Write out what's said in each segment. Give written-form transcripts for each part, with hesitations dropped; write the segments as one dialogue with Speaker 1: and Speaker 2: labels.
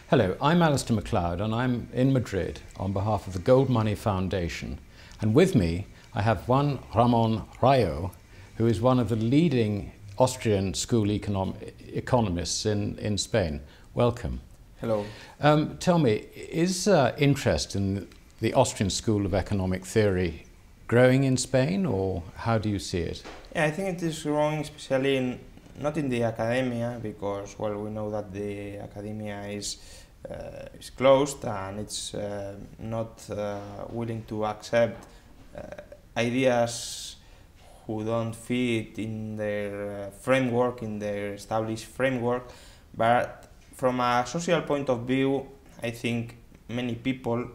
Speaker 1: Hello, I'm Alasdair Macleod and I'm in Madrid on behalf of the GoldMoney Foundation. And with me I have Juan Ramón Rallo, who is one of the leading Austrian school economists in Spain. Welcome.
Speaker 2: Hello.
Speaker 1: Tell me, is interest in the Austrian school of economic theory growing in Spain, or how do you see it?
Speaker 2: Yeah, I think it is growing, especially not in the academia, because well, we know that the academia is closed and it's not willing to accept ideas who don't fit in their framework, in their established framework. But from a social point of view, I think many people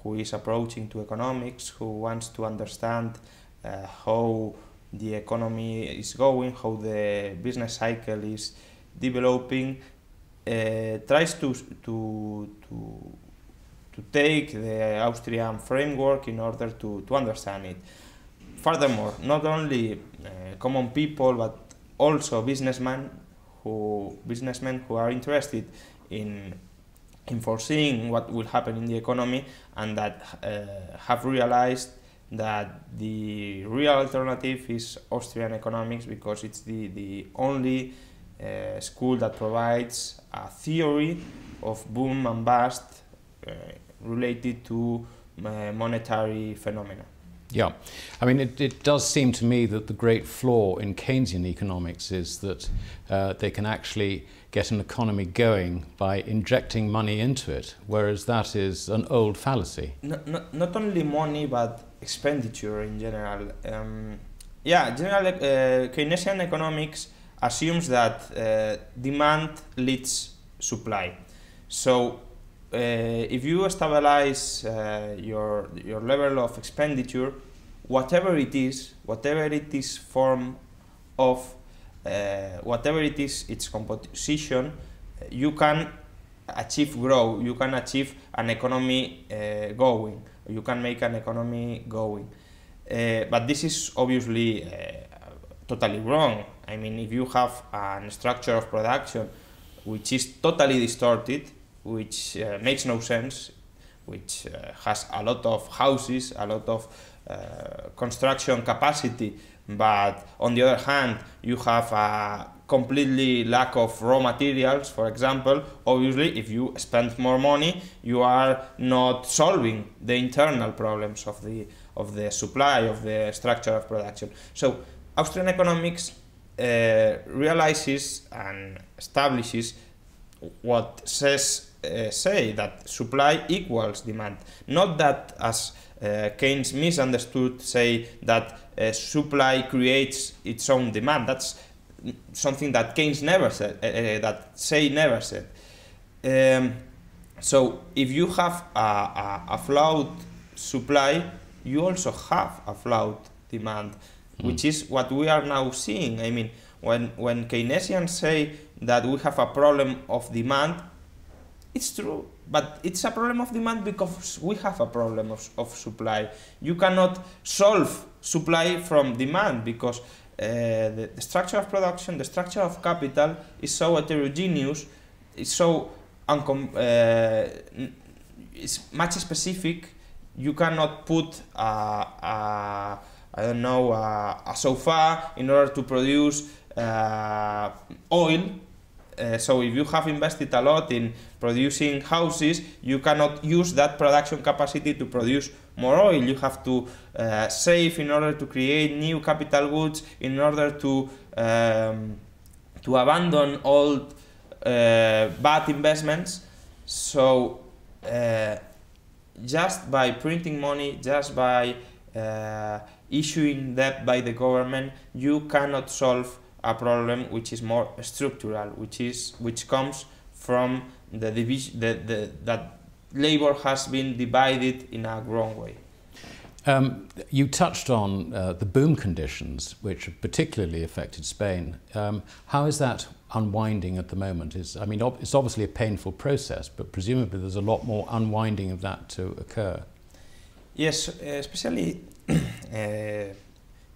Speaker 2: who is approaching to economics, who wants to understand how the economy is going, how the business cycle is developing, tries to take the Austrian framework in order to understand it. Furthermore, not only common people, but also businessmen who are interested in foreseeing what will happen in the economy, and that have realized that the real alternative is Austrian economics, because it's the only school that provides a theory of boom and bust related to monetary phenomena.
Speaker 1: Yeah, I mean, it does seem to me that the great flaw in Keynesian economics is that they can actually get an economy going by injecting money into it, whereas that is an old fallacy.
Speaker 2: Not only money, but expenditure in general. Keynesian economics assumes that demand leads supply. So if you stabilize your level of expenditure, whatever it is form of, whatever it is its composition, you can achieve growth, you can achieve an economy going, you can make an economy going. But this is obviously totally wrong. I mean, if you have a structure of production which is totally distorted, which makes no sense, which has a lot of houses, a lot of construction capacity, but on the other hand you have a completely lack of raw materials, for example, obviously if you spend more money you are not solving the internal problems of the supply, of the structure of production. So Austrian economics realizes and establishes what say that supply equals demand. Not that, as Keynes misunderstood, say that supply creates its own demand. That's something that Keynes never said, never said. So if you have a flawed supply, you also have a flawed demand, which is what we are now seeing. I mean, when Keynesians say that we have a problem of demand, it's true, but it's a problem of demand because we have a problem of supply. You cannot solve supply from demand because the structure of production, the structure of capital is so heterogeneous, it's so it's much specific. You cannot put I don't know, a sofa in order to produce oil. So if you have invested a lot in producing houses, you cannot use that production capacity to produce more oil. You have to save in order to create new capital goods, in order to abandon old bad investments. So just by printing money, just by issuing debt by the government, you cannot solve a problem which is more structural, which comes from the division that labor has been divided in a wrong way.
Speaker 1: You touched on the boom conditions, which have particularly affected Spain. How is that unwinding at the moment? I mean, it's obviously a painful process, but presumably there's a lot more unwinding of that to occur.
Speaker 2: Yes, especially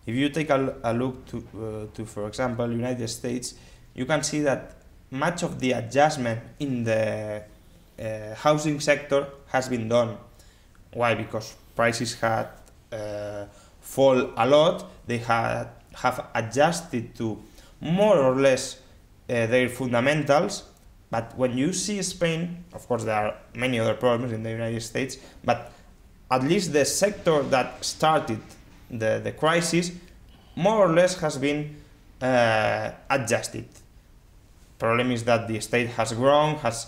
Speaker 2: if you take a look to, for example, United States, you can see that much of the adjustment in the housing sector has been done. Why? Because prices had fall a lot. They have adjusted to more or less their fundamentals. But when you see Spain, of course there are many other problems in the United States, but at least the sector that started the crisis more or less has been adjusted. Problem is that the state has grown, has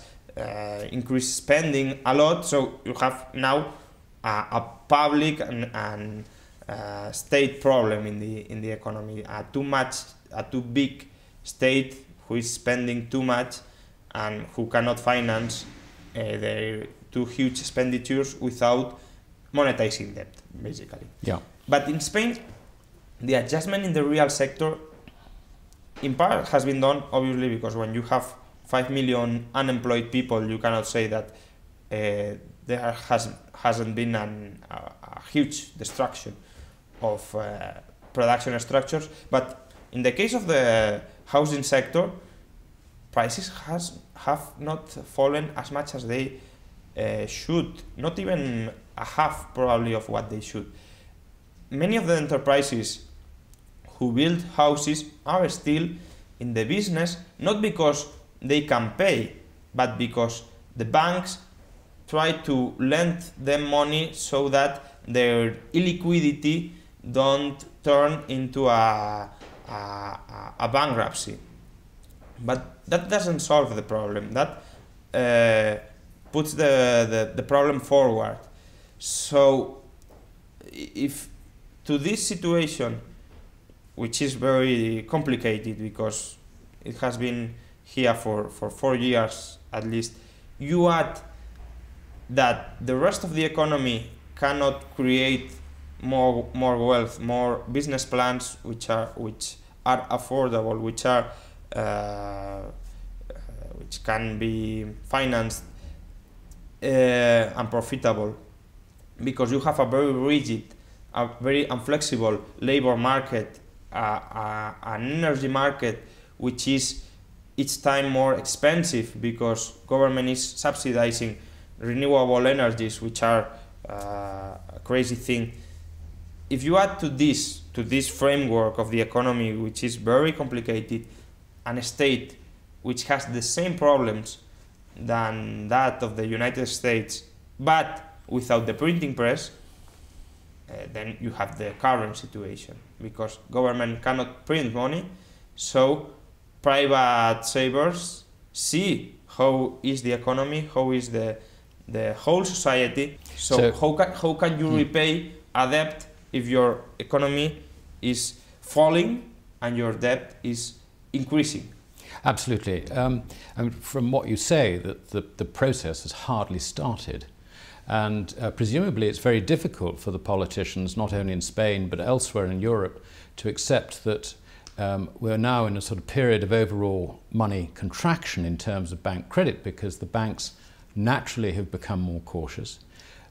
Speaker 2: increased spending a lot, so you have now a public and state problem in the economy. A too big state who is spending too much and who cannot finance their too huge expenditures without monetizing debt, basically.
Speaker 1: Yeah.
Speaker 2: But in Spain, the adjustment in the real sector, in part, has been done obviously because when you have 5 million unemployed people, you cannot say that there hasn't been a huge destruction of production structures. But in the case of the housing sector, prices have not fallen as much as they should, not even a half probably of what they should. Many of the enterprises who build houses are still in the business, not because they can pay, but because the banks try to lend them money so that their illiquidity don't turn into a bankruptcy. But that doesn't solve the problem. That puts the problem forward. So if to this situation, which is very complicated because it has been here for 4 years at least, you add that the rest of the economy cannot create more wealth, more business plans which are affordable, which can be financed and profitable, because you have a very rigid, a very inflexible labor market, an energy market which is each time more expensive because government is subsidizing renewable energies, which are a crazy thing. If you add to this framework of the economy, which is very complicated, and a state which has the same problems than that of the United States, but without the printing press, then you have the current situation, because government cannot print money, so private savers see how is the economy, how is the whole society. So how can you repay a debt if your economy is falling and your debt is increasing?
Speaker 1: Absolutely. And from what you say, that the process has hardly started. And presumably it's very difficult for the politicians, not only in Spain but elsewhere in Europe, to accept that we're now in a sort of period of overall money contraction in terms of bank credit, because the banks naturally have become more cautious.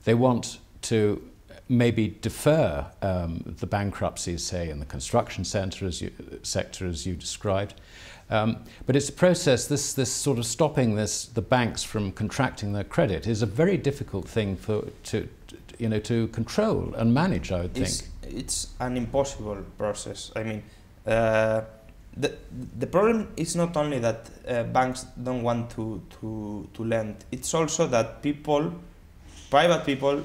Speaker 1: They want to maybe defer the bankruptcies, say, in the construction sector, as you described. But it's a process, this sort of stopping the banks from contracting their credit is a very difficult thing to control and manage, I would think.
Speaker 2: It's an impossible process. I mean, the problem is not only that banks don't want to lend, it's also that private people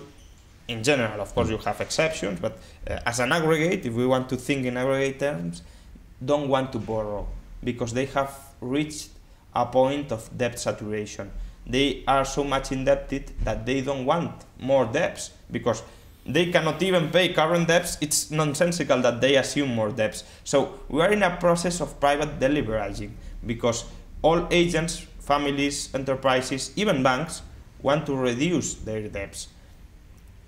Speaker 2: in general, of course you have exceptions, but as an aggregate, if we want to think in aggregate terms, don't want to borrow, because they have reached a point of debt saturation. They are so much indebted that they don't want more debts, because they cannot even pay current debts. It's nonsensical that they assume more debts. So we are in a process of private deleveraging, because all agents, families, enterprises, even banks want to reduce their debts.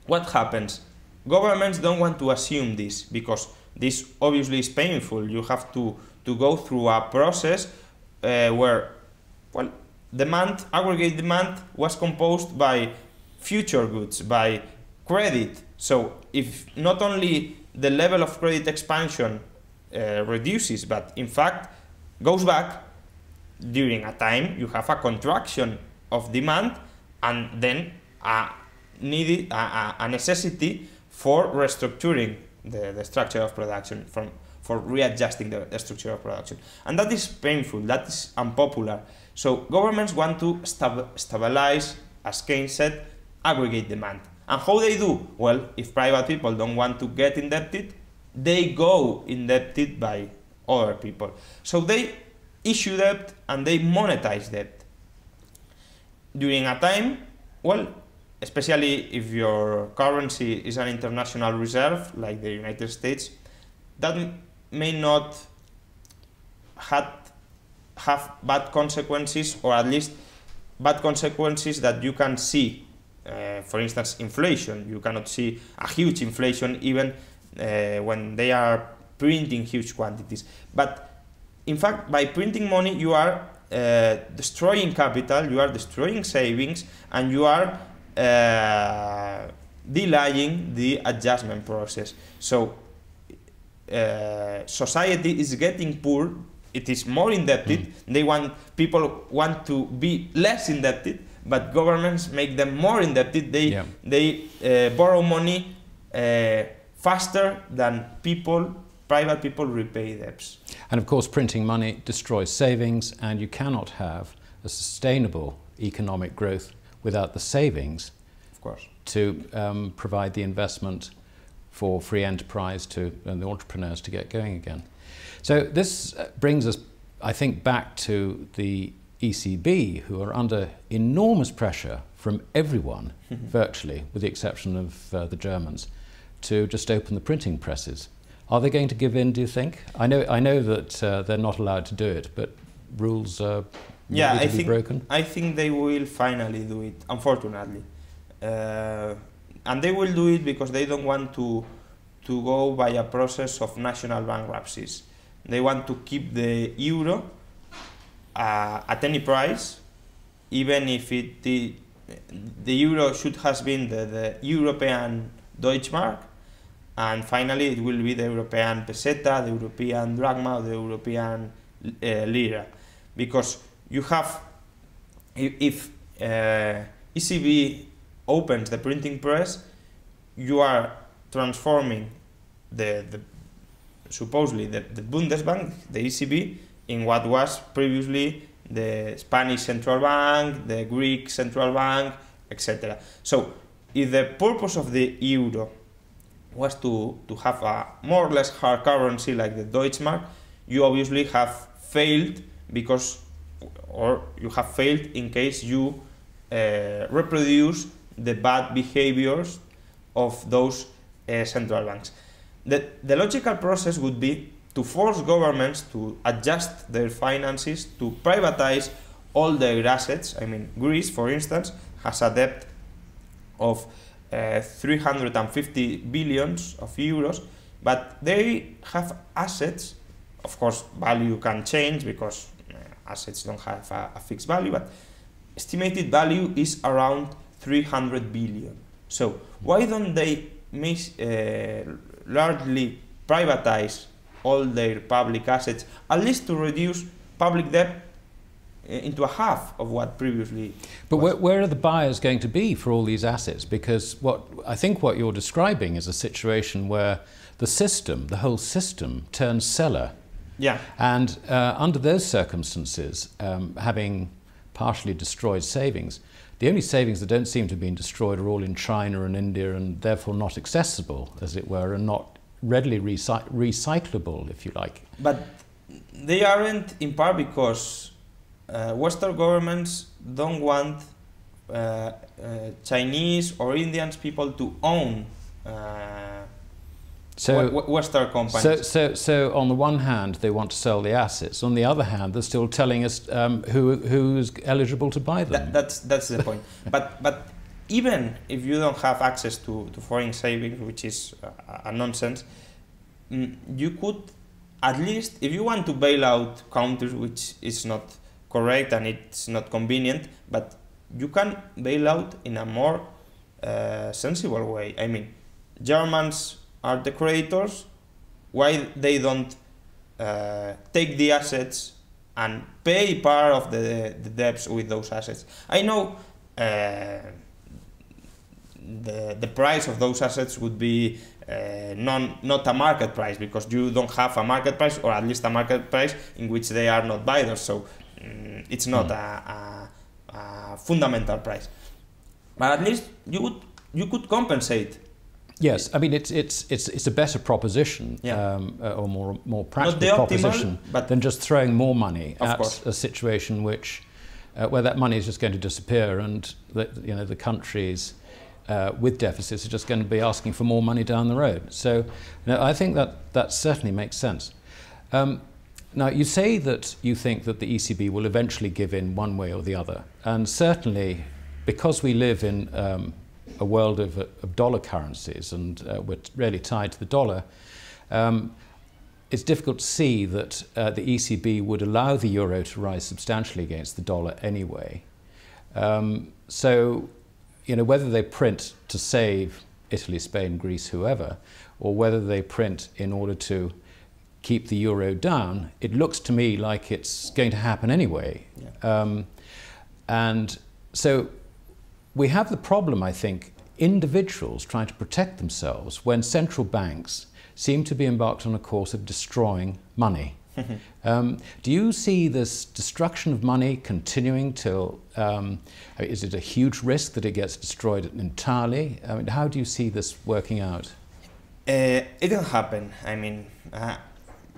Speaker 2: What happens? Governments don't want to assume this, because this obviously is painful. You have to go through a process where, well, aggregate demand was composed by future goods, by credit. So if not only the level of credit expansion reduces, but in fact goes back, during a time you have a contraction of demand and then a necessity for restructuring the structure of production, for readjusting the structure of production. And that is painful, that is unpopular. So governments want to stabilize, as Keynes said, aggregate demand. And how they do? Well, if private people don't want to get indebted, they go indebted by other people. So they issue debt and they monetize debt. During a time, well, especially if your currency is an international reserve, like the United States, that may not have bad consequences, or at least bad consequences that you can see. For instance, inflation. You cannot see a huge inflation even when they are printing huge quantities. But in fact, by printing money, you are destroying capital, you are destroying savings, and you are delaying the adjustment process. So society is getting poor, it is more indebted. People want to be less indebted, but governments make them more indebted. They borrow money faster than private people repay debts.
Speaker 1: And of course, printing money destroys savings, and you cannot have a sustainable economic growth without the savings,
Speaker 2: of course,
Speaker 1: to provide the investment for free enterprise and the entrepreneurs to get going again. So this brings us, I think, back to the ECB, who are under enormous pressure from everyone, virtually, with the exception of the Germans, to just open the printing presses. Are they going to give in, do you think? I know that they're not allowed to do it, but rules are broken.
Speaker 2: I think they will finally do it, unfortunately. And they will do it because they don't want to go by a process of national bankruptcies. They want to keep the euro at any price, even if the euro should have been the European Deutschmark, and finally it will be the European peseta, the European drachma, the European lira. Because you have, if ECB opens the printing press, you are transforming supposedly the Bundesbank, the ECB, in what was previously the Spanish central bank, the Greek central bank, etc. So if the purpose of the euro was to have a more or less hard currency like the Deutschmark, you obviously have failed you have failed in case you reproduce the bad behaviors of those central banks. The logical process would be to force governments to adjust their finances, to privatize all their assets. I mean, Greece, for instance, has a debt of 350 billions of euros, but they have assets. Of course, value can change because assets don't have a fixed value, but estimated value is around 300 billion. So why don't they largely privatize all their public assets, at least to reduce public debt into a half of what previously
Speaker 1: But where are the buyers going to be for all these assets? Because I think what you're describing is a situation where the whole system turns seller.
Speaker 2: Yeah.
Speaker 1: And under those circumstances, having partially destroyed savings, the only savings that don't seem to have been destroyed are all in China and India, and therefore not accessible, as it were, and not readily recyclable, if you like.
Speaker 2: But they aren't, in part because Western governments don't want Chinese or Indian people to own Western companies.
Speaker 1: So on the one hand, they want to sell the assets. On the other hand, they're still telling us who's eligible to buy them.
Speaker 2: That's the point. But even if you don't have access to foreign savings, which is a nonsense, you could at least, if you want to bail out countries, which is not correct and it's not convenient, but you can bail out in a more sensible way. I mean, Germans are the creditors. Why they don't take the assets and pay part of the debts with those assets? I know the price of those assets would be not a market price, because you don't have a market price, or at least a market price in which they are not buyers. So it's not a fundamental price. But at least you could compensate.
Speaker 1: Yes, I mean it's a better proposition, or more practical proposition than just throwing more money at a situation where that money is just going to disappear, and the countries with deficits are just going to be asking for more money down the road. So I think that certainly makes sense. Now you say that you think that the ECB will eventually give in one way or the other, and certainly because we live in a world of dollar currencies, and we're really tied to the dollar, it's difficult to see that the ECB would allow the euro to rise substantially against the dollar anyway. So, whether they print to save Italy, Spain, Greece, whoever, or whether they print in order to keep the euro down, it looks to me like it's going to happen anyway. And so we have the problem, I think, individuals trying to protect themselves when central banks seem to be embarked on a course of destroying money. Do you see this destruction of money continuing till, is it a huge risk that it gets destroyed entirely? I mean, how do you see this working out?
Speaker 2: It can happen. I mean,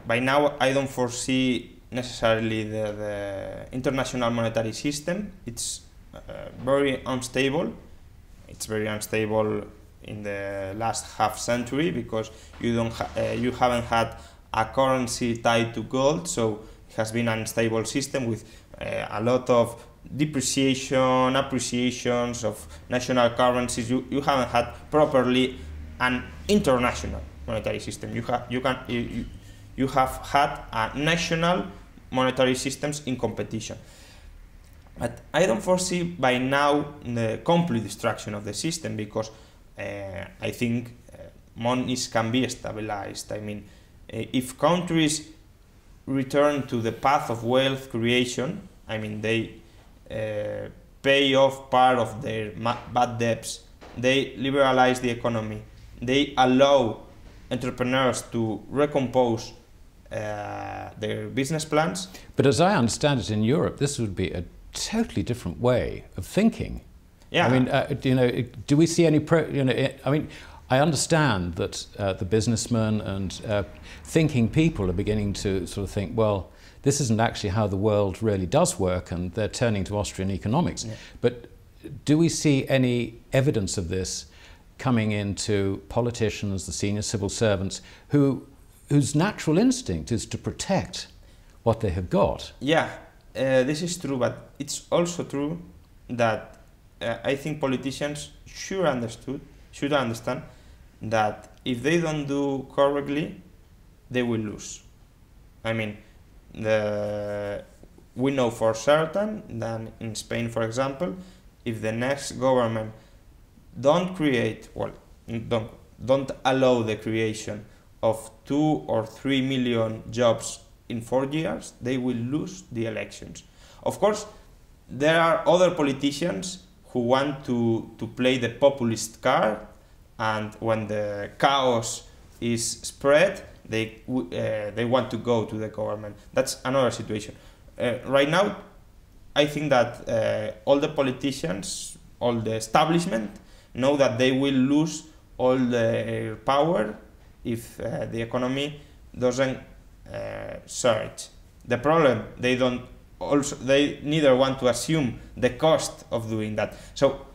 Speaker 2: by now I don't foresee necessarily the international monetary system. It's very unstable. It's very unstable in the last half century because you haven't had a currency tied to gold, so it has been an unstable system with a lot of depreciation, appreciations of national currencies. You haven't had properly an international monetary system. You have had a national monetary systems in competition. But I don't foresee by now the complete destruction of the system, because I think monies can be stabilized. I mean, if countries return to the path of wealth creation, I mean, they pay off part of their bad debts, they liberalize the economy, they allow entrepreneurs to recompose their business plans.
Speaker 1: But as I understand it, in Europe, this would be a totally different way of thinking.
Speaker 2: Yeah.
Speaker 1: I mean, do we see any I mean, I understand that the businessmen and thinking people are beginning to sort of think, well, this isn't actually how the world really does work, and they're turning to Austrian economics. Yeah. But do we see any evidence of this coming into politicians, the senior civil servants, whose natural instinct is to protect what they have got?
Speaker 2: Yeah, this is true, but it's also true that I think politicians should understand that if they don't do correctly, they will lose. I mean, we know for certain that in Spain, for example, if the next government don't allow the creation of 2 or 3 million jobs in 4 years, they will lose the elections. Of course, there are other politicians who want to play the populist card, and when the chaos is spread, they want to go to the government. That's another situation. Right now, I think that all the politicians, all the establishment, know that they will lose all their power if the economy doesn't surge. The problem, they neither want to assume the cost of doing that. So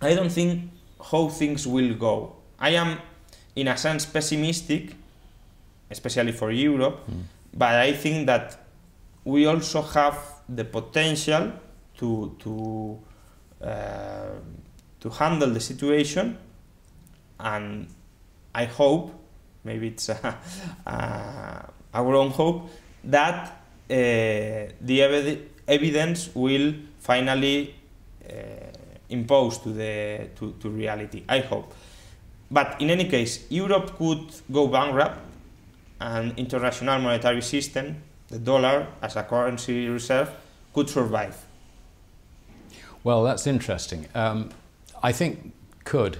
Speaker 2: I don't think how things will go. I am, in a sense, pessimistic, especially for Europe, but I think that we also have the potential to handle the situation, and I hope, maybe it's our own hope, that the evidence will finally impose to reality. I hope. But in any case, Europe could go bankrupt, and international monetary system, the dollar as a currency reserve, could survive.
Speaker 1: Well, that's interesting. I think could.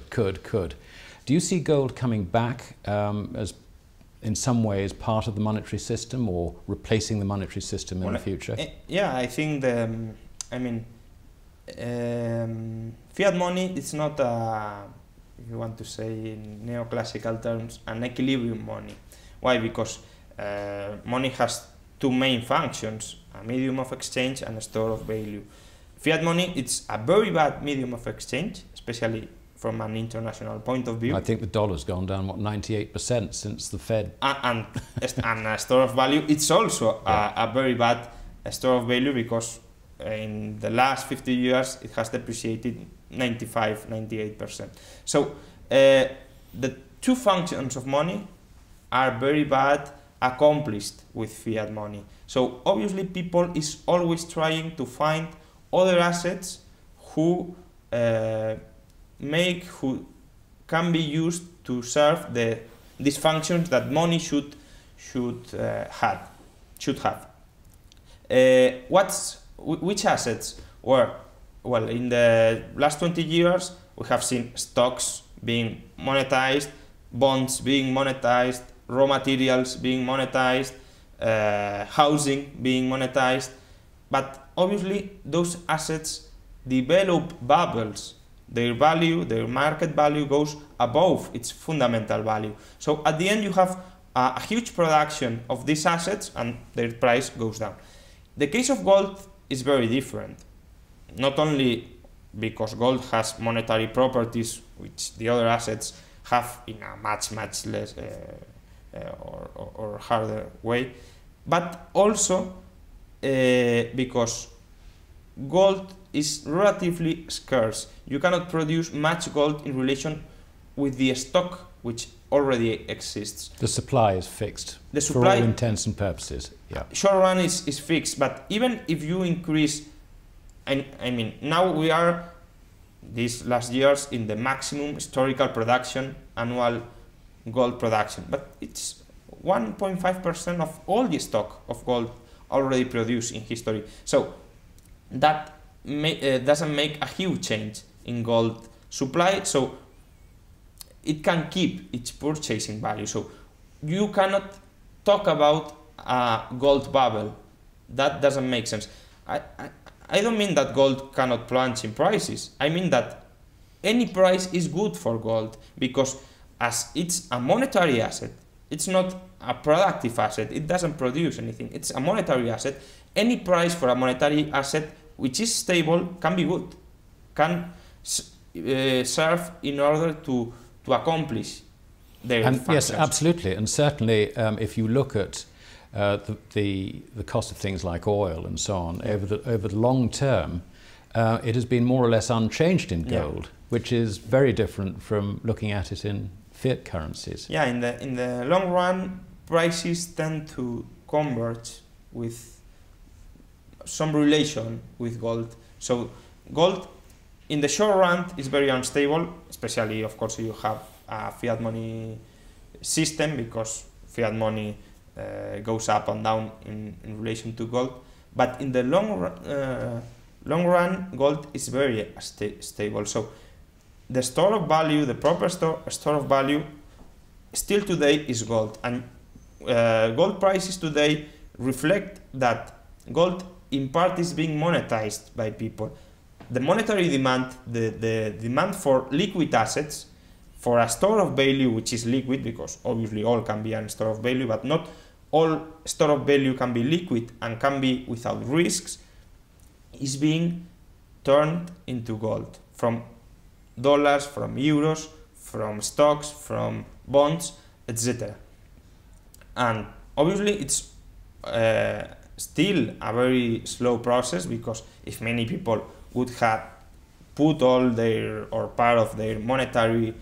Speaker 1: Do you see gold coming back as in some ways part of the monetary system or replacing the monetary system in the future?
Speaker 2: Yeah, I think fiat money is not, if you want to say in neoclassical terms, an equilibrium money. Why? Because money has two main functions, a medium of exchange and a store of value. Fiat money, it's a very bad medium of exchange, especially from an international point of view.
Speaker 1: I think the dollar's gone down, what, 98% since the Fed.
Speaker 2: And a store of value, it's also a very bad store of value, because in the last 50 years it has depreciated 95–98%. So the two functions of money are very bad accomplished with fiat money. So obviously people is always trying to find other assets who can be used to serve these functions that money should have. Which assets were? Well, in the last 20 years we have seen stocks being monetized, bonds being monetized, raw materials being monetized, housing being monetized, but obviously those assets develop bubbles. Their value, their market value goes above its fundamental value. So at the end you have a huge production of these assets and their price goes down. The case of gold is very different, not only because gold has monetary properties which the other assets have in a much less or harder way, but also because gold is relatively scarce. You cannot produce much gold in relation with the stock which already exists.
Speaker 1: The supply is fixed,
Speaker 2: the supply,
Speaker 1: for all intents and purposes. Yeah.
Speaker 2: Short run is fixed, but even if you increase, I mean, now we are, these last years, in the maximum historical production, annual gold production, but it's 1.5% of all the stock of gold already produced in history. So that doesn't make a huge change in gold supply, so it can keep its purchasing value. So you cannot talk about a gold bubble. That doesn't make sense. I don't mean that gold cannot plunge in prices. I mean that any price is good for gold, because as it's a monetary asset, it's not a productive asset, it doesn't produce anything, it's a monetary asset. Any price for a monetary asset which is stable can be good, can serve in order to accomplish their functions.
Speaker 1: Yes, absolutely, and certainly if you look at the cost of things like oil and so on, over the long term, it has been more or less unchanged in gold, which is very different from looking at it in fiat currencies.
Speaker 2: Yeah, in the long run, prices tend to converge with some relation with gold. So gold in the short run is very unstable, especially of course you have a fiat money system, because fiat money goes up and down in relation to gold. But in the long run, gold is very stable. So the store of value, the proper store of value, still today is gold, and gold prices today reflect that gold in part is being monetized by people. The monetary demand, the demand for liquid assets, for a store of value which is liquid, because obviously all can be a store of value, but not all store of value can be liquid and can be without risks, is being turned into gold from dollars, from euros, from stocks, from bonds, etc. And obviously it's still a very slow process, because if many people would have put all their or part of their monetary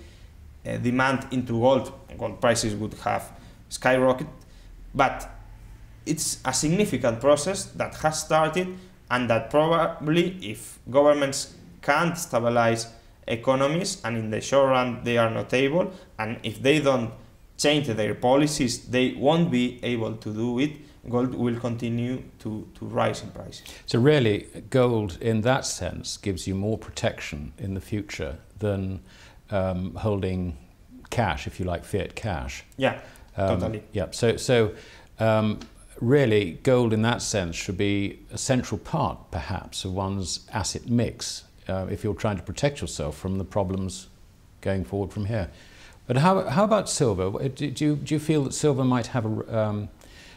Speaker 2: demand into gold, gold prices would have skyrocketed. But it's a significant process that has started, and that probably, if governments can't stabilize economies, and in the short run they are not able, and if they don't change their policies, they won't be able to do it, gold will continue to rise in price.
Speaker 1: So really, gold in that sense gives you more protection in the future than holding cash, if you like, fiat cash.
Speaker 2: Yeah, totally.
Speaker 1: Yeah. So really, gold in that sense should be a central part, perhaps, of one's asset mix if you're trying to protect yourself from the problems going forward from here. But how about silver? Do you feel that silver might have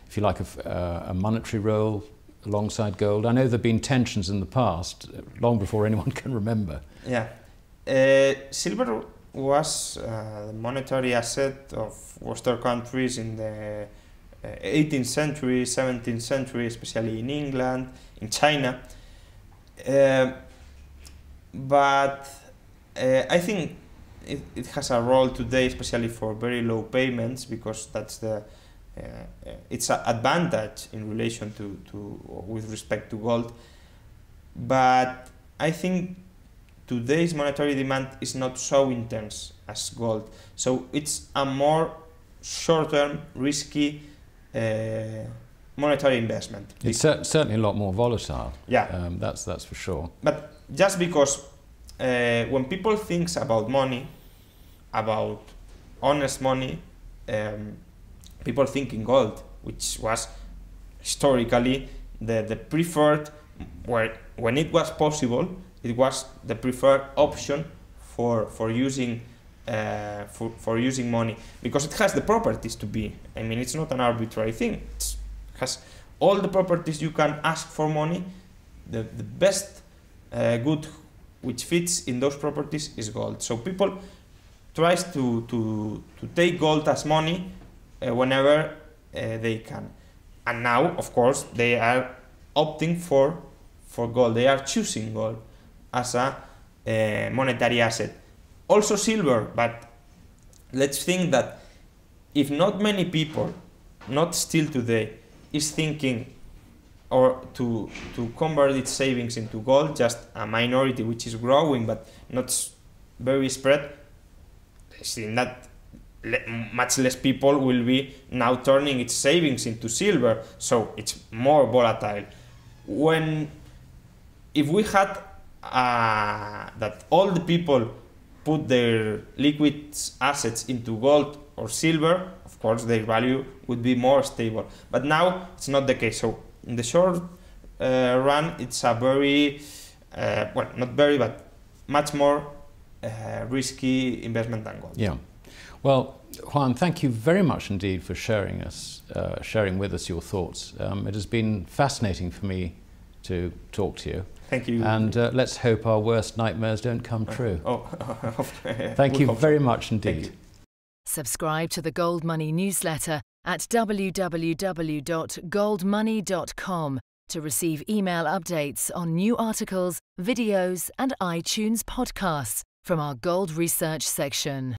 Speaker 1: if you like, a monetary role alongside gold? I know there have been tensions in the past, long before anyone can remember.
Speaker 2: Yeah. Silver was the monetary asset of Western countries in the 18th century, 17th century, especially in England, in China. But I think it has a role today, especially for very low payments, because that's the it's an advantage in relation to with respect to gold. But I think today's monetary demand is not so intense as gold, so it's a more short-term, risky monetary investment.
Speaker 1: It's certainly a lot more volatile.
Speaker 2: Yeah,
Speaker 1: that's for sure.
Speaker 2: But just because when people think about money, about honest money, people think in gold, which was historically the preferred, when it was possible, it was the preferred option for using using money, because it has the properties to be. I mean, it's not an arbitrary thing. It has all the properties you can ask for money. The best good which fits in those properties is gold. So people tries to take gold as money whenever they can. And now, of course, they are opting for gold. They are choosing gold as a monetary asset. Also silver, but let's think that if not many people, not still today, is thinking or to convert its savings into gold, just a minority which is growing but not very spread, I think that much less people will be now turning its savings into silver, so it's more volatile. If we had that all the people put their liquid assets into gold or silver, of course their value would be more stable. But now it's not the case. So in the short run, it's a very, well, not very, but much more risky investment than gold.
Speaker 1: Yeah. Well, Juan, thank you very much indeed for sharing with us your thoughts. It has been fascinating for me to talk to you.
Speaker 2: Thank you.
Speaker 1: And let's hope our worst nightmares don't come true. Thank you very much indeed.
Speaker 3: Subscribe to the GoldMoney newsletter at www.goldmoney.com to receive email updates on new articles, videos, and iTunes podcasts from our Gold Research section.